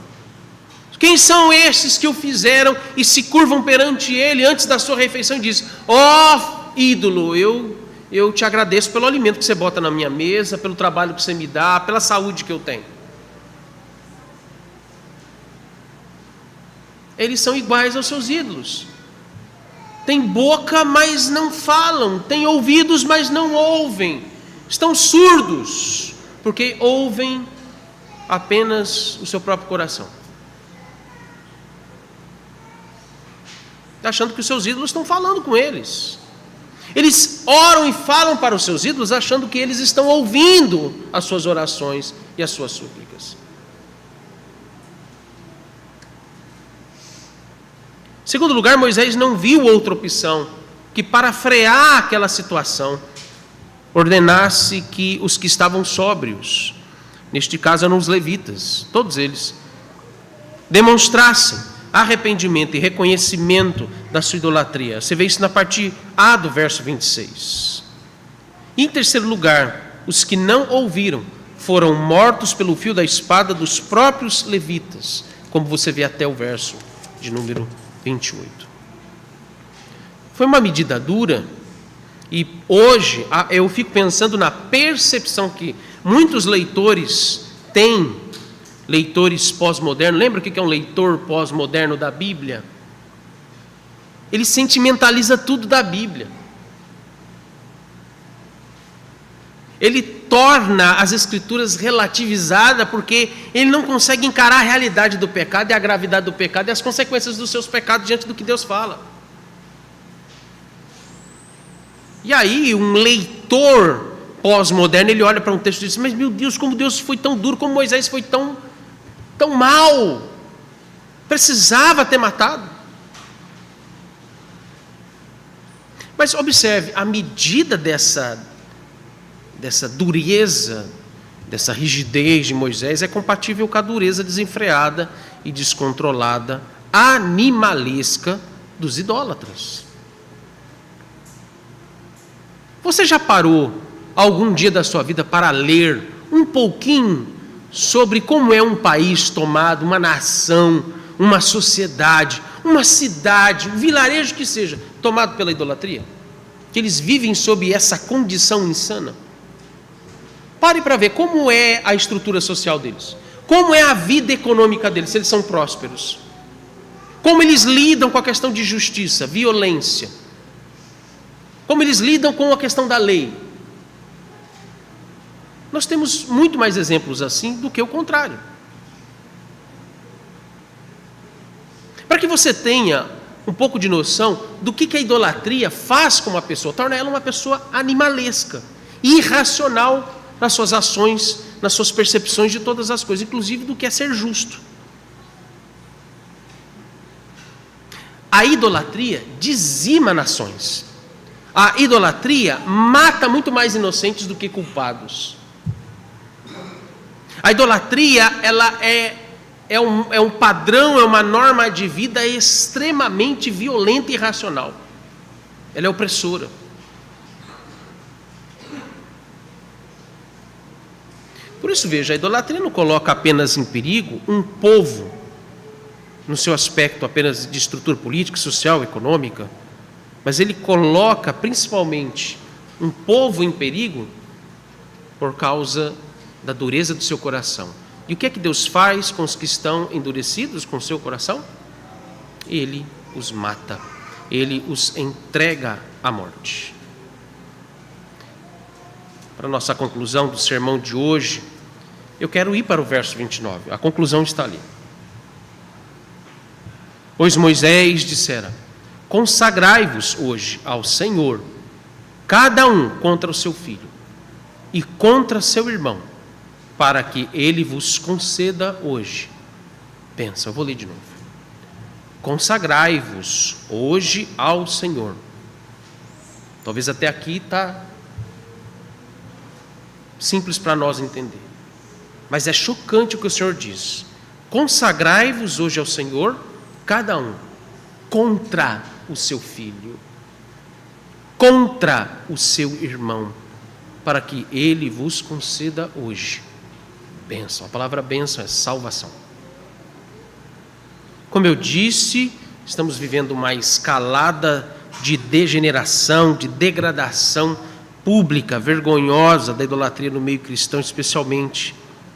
Quem são esses que o fizeram e se curvam perante ele antes da sua refeição e dizem: ó ídolo, eu te agradeço pelo alimento que você bota na minha mesa, pelo trabalho que você me dá, pela saúde que eu tenho. Eles são iguais aos seus ídolos. Tem boca, mas não falam. Tem ouvidos, mas não ouvem. Estão surdos, porque ouvem apenas o seu próprio coração. Achando que os seus ídolos estão falando com eles. Eles oram e falam para os seus ídolos, achando que eles estão ouvindo as suas orações e as suas súplicas. Em segundo lugar, Moisés não viu outra opção que, para frear aquela situação, ordenasse que os que estavam sóbrios, neste caso eram os levitas, todos eles, demonstrassem arrependimento e reconhecimento da sua idolatria. Você vê isso na parte A do verso 26. Em terceiro lugar, os que não ouviram foram mortos pelo fio da espada dos próprios levitas, como você vê até o verso de número 28. Foi uma medida dura, e hoje eu fico pensando na percepção que muitos leitores têm, leitores pós-modernos. Lembra o que é um leitor pós-moderno da Bíblia? Ele sentimentaliza tudo da Bíblia. Ele torna as Escrituras relativizadas, porque ele não consegue encarar a realidade do pecado e a gravidade do pecado e as consequências dos seus pecados diante do que Deus fala. E aí um leitor pós-moderno, ele olha para um texto e diz: mas meu Deus, como Deus foi tão duro, como Moisés foi tão mal, precisava ter matado. Mas observe, a medida dessa dureza, dessa rigidez de Moisés é compatível com a dureza desenfreada e descontrolada, animalesca dos idólatras. Você já parou algum dia da sua vida para ler um pouquinho sobre como é um país tomado, uma nação, uma sociedade, uma cidade, um vilarejo que seja, tomado pela idolatria? Que eles vivem sob essa condição insana? Pare para ver como é a estrutura social deles, como é a vida econômica deles, se eles são prósperos, como eles lidam com a questão de justiça, violência, como eles lidam com a questão da lei. Nós temos muito mais exemplos assim do que o contrário. Para que você tenha um pouco de noção do que a idolatria faz com uma pessoa, torna ela uma pessoa animalesca, irracional nas suas ações, nas suas percepções de todas as coisas, inclusive do que é ser justo. A idolatria dizima nações. A idolatria mata muito mais inocentes do que culpados. A idolatria, ela é um padrão, é uma norma de vida extremamente violenta e irracional. Ela é opressora. Por isso, veja, a idolatria não coloca apenas em perigo um povo, no seu aspecto apenas de estrutura política, social, econômica, mas ele coloca principalmente um povo em perigo por causa da dureza do seu coração. E o que é que Deus faz com os que estão endurecidos com o seu coração? Ele os mata, ele os entrega à morte. Para a nossa conclusão do sermão de hoje, eu quero ir para o verso 29. A conclusão está ali. Pois Moisés dissera: consagrai-vos hoje ao Senhor, cada um contra o seu filho e contra seu irmão, para que ele vos conceda hoje. Pensa, eu vou ler de novo. Consagrai-vos hoje ao Senhor. Talvez até aqui está simples para nós entender, mas é chocante o que o Senhor diz. Consagrai-vos hoje ao Senhor, cada um contra o seu filho, contra o seu irmão, para que ele vos conceda hoje bênção. A palavra bênção é salvação. Como eu disse, estamos vivendo uma escalada de degeneração, de degradação pública, vergonhosa da idolatria no meio cristão, especialmente,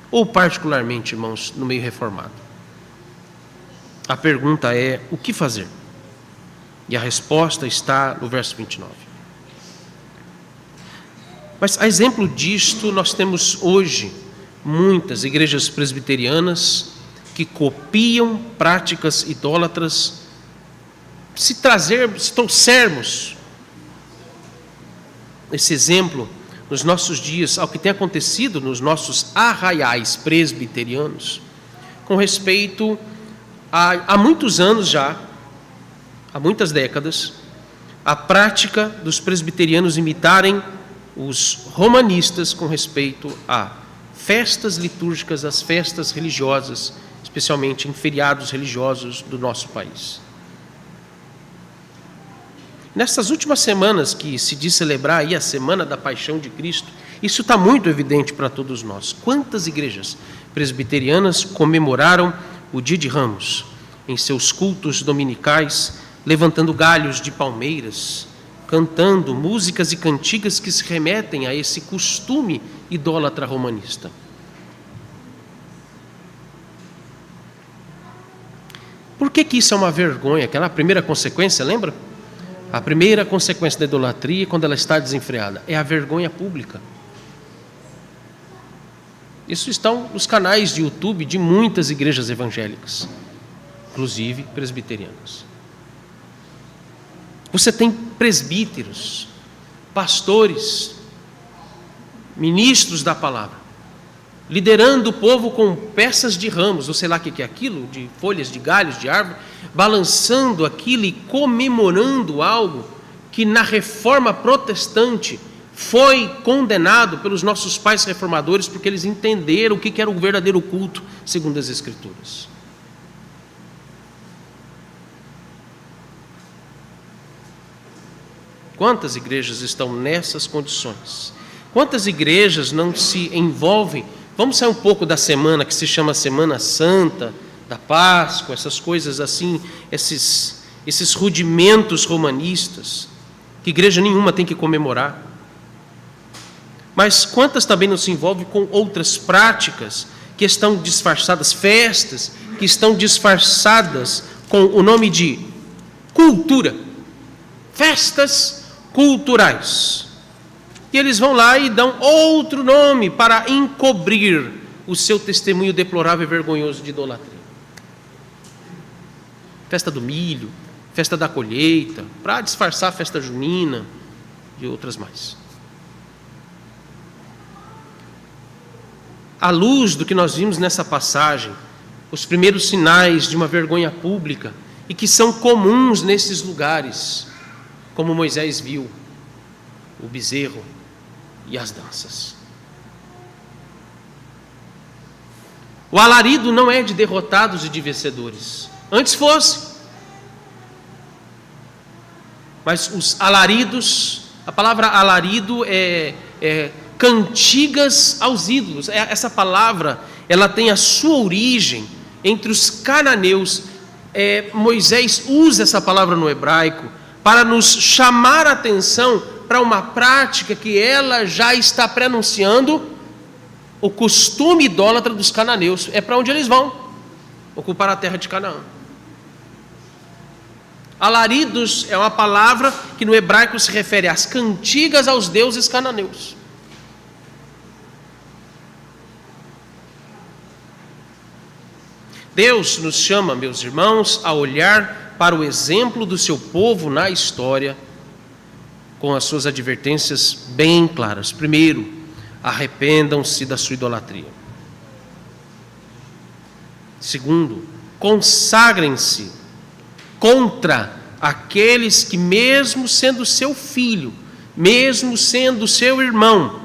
ou particularmente, irmãos, no meio reformado. A pergunta é: o que fazer? E a resposta está no verso 29. Mas, a exemplo disto, nós temos hoje muitas igrejas presbiterianas que copiam práticas idólatras. Se trouxermos esse exemplo nos nossos dias ao que tem acontecido nos nossos arraiais presbiterianos, com respeito há muitos anos já, há muitas décadas, a prática dos presbiterianos imitarem os romanistas com respeito a festas litúrgicas, as festas religiosas, especialmente em feriados religiosos do nosso país. Nessas últimas semanas que se diz celebrar aí a Semana da Paixão de Cristo, isso está muito evidente para todos nós. Quantas igrejas presbiterianas comemoraram o Dia de Ramos em seus cultos dominicais, levantando galhos de palmeiras, cantando músicas e cantigas que se remetem a esse costume idólatra romanista. Por que isso é uma vergonha? Aquela primeira consequência, lembra? A primeira consequência da idolatria, quando ela está desenfreada, é a vergonha pública. Isso estão nos canais de YouTube de muitas igrejas evangélicas, inclusive presbiterianas. Você tem presbíteros, pastores, ministros da palavra, liderando o povo com peças de ramos, ou sei lá o que é aquilo, de folhas de galhos de árvore, balançando aquilo e comemorando algo que na reforma protestante foi condenado pelos nossos pais reformadores, porque eles entenderam o que era o verdadeiro culto segundo as Escrituras. Quantas igrejas estão nessas condições? Quantas igrejas não se envolvem? Vamos sair um pouco da semana que se chama Semana Santa, da Páscoa, essas coisas assim, esses rudimentos romanistas, que igreja nenhuma tem que comemorar. Mas quantas também não se envolvem com outras práticas que estão disfarçadas, festas que estão disfarçadas com o nome de cultura, festas culturais. E eles vão lá e dão outro nome para encobrir o seu testemunho deplorável e vergonhoso de idolatria. Festa do milho, festa da colheita, para disfarçar a festa junina e outras mais. À luz do que nós vimos nessa passagem, os primeiros sinais de uma vergonha pública e que são comuns nesses lugares, como Moisés viu o bezerro e as danças. O alarido não é de derrotados e de vencedores. Antes fosse. Mas os alaridos, a palavra alarido é cantigas aos ídolos. Essa palavra, ela tem a sua origem entre os cananeus. Moisés usa essa palavra no hebraico para nos chamar a atenção para uma prática que ela já está preanunciando o costume idólatra dos cananeus. É para onde eles vão, ocupar a terra de Canaã. Alaridos é uma palavra que no hebraico se refere às cantigas aos deuses cananeus. Deus nos chama, meus irmãos, a olhar para o exemplo do seu povo na história, com as suas advertências bem claras. Primeiro, arrependam-se da sua idolatria. Segundo, consagrem-se contra aqueles que, mesmo sendo seu filho, mesmo sendo seu irmão,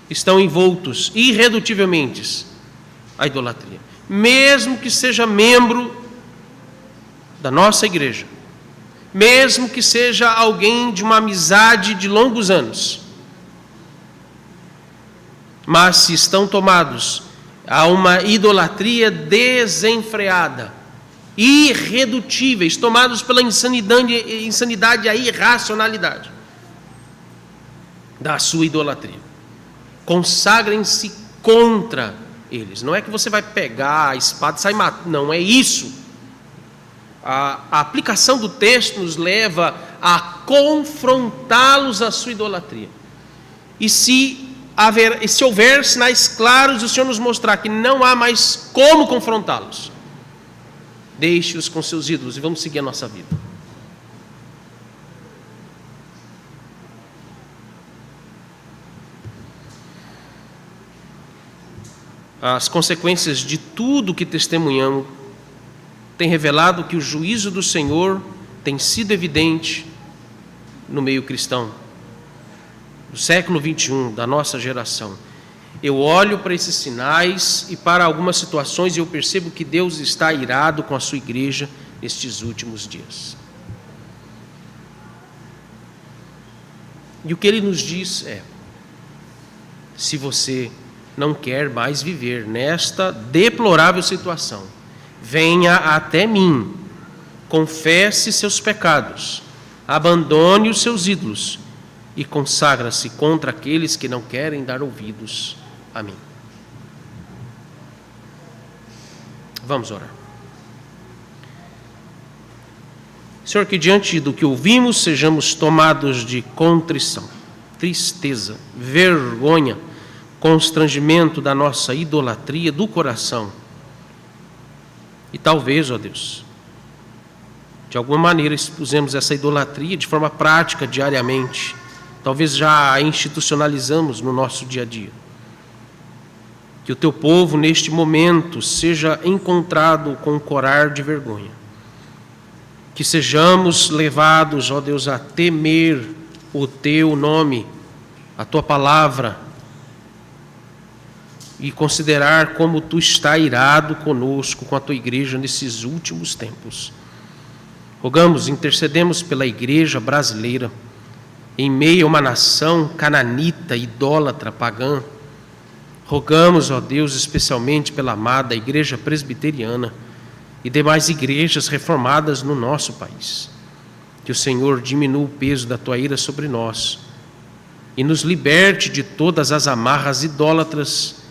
estão envoltos irredutivelmente à idolatria. Mesmo que seja membro da nossa igreja, mesmo que seja alguém de uma amizade de longos anos, mas se estão tomados a uma idolatria desenfreada, irredutíveis, tomados pela insanidade e a irracionalidade da sua idolatria. Consagrem-se contra eles. Não é que você vai pegar a espada e sair matando, não é isso. A aplicação do texto nos leva a confrontá-los à sua idolatria. E se houver sinais claros, o Senhor nos mostrar que não há mais como confrontá-los, deixe-os com seus ídolos e vamos seguir a nossa vida. As consequências de tudo que testemunhamos têm revelado que o juízo do Senhor tem sido evidente no meio cristão, do século 21, da nossa geração. Eu olho para esses sinais e para algumas situações e eu percebo que Deus está irado com a sua igreja nestes últimos dias. E o que Ele nos diz é: se você não quer mais viver nesta deplorável situação, venha até mim, confesse seus pecados, abandone os seus ídolos e consagra-se contra aqueles que não querem dar ouvidos a mim. Vamos orar. Senhor, que diante do que ouvimos sejamos tomados de contrição, tristeza, vergonha, constrangimento da nossa idolatria do coração. E talvez, ó Deus, de alguma maneira expusemos essa idolatria de forma prática, diariamente. Talvez já a institucionalizamos no nosso dia a dia. Que o teu povo, neste momento, seja encontrado com um corar de vergonha. Que sejamos levados, ó Deus, a temer o teu nome, a tua palavra, e considerar como tu está irado conosco, com a tua igreja nesses últimos tempos. Rogamos, intercedemos pela igreja brasileira, em meio a uma nação cananita, idólatra, pagã. Rogamos, ó Deus, especialmente pela amada igreja presbiteriana e demais igrejas reformadas no nosso país. Que o Senhor diminua o peso da tua ira sobre nós e nos liberte de todas as amarras idólatras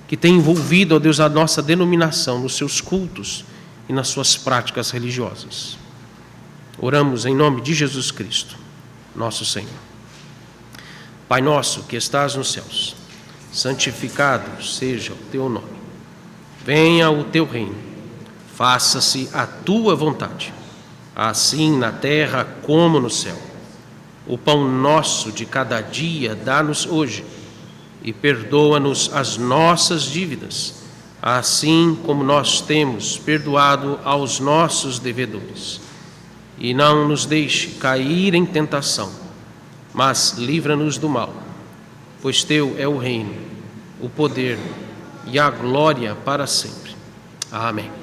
que tem envolvido, ó Deus, a nossa denominação nos seus cultos e nas suas práticas religiosas. Oramos em nome de Jesus Cristo, nosso Senhor. Pai nosso que estás nos céus, santificado seja o teu nome. Venha o teu reino, faça-se a tua vontade, assim na terra como no céu. O pão nosso de cada dia dá-nos hoje, e perdoa-nos as nossas dívidas, assim como nós temos perdoado aos nossos devedores. E não nos deixe cair em tentação, mas livra-nos do mal, pois teu é o reino, o poder e a glória para sempre. Amém.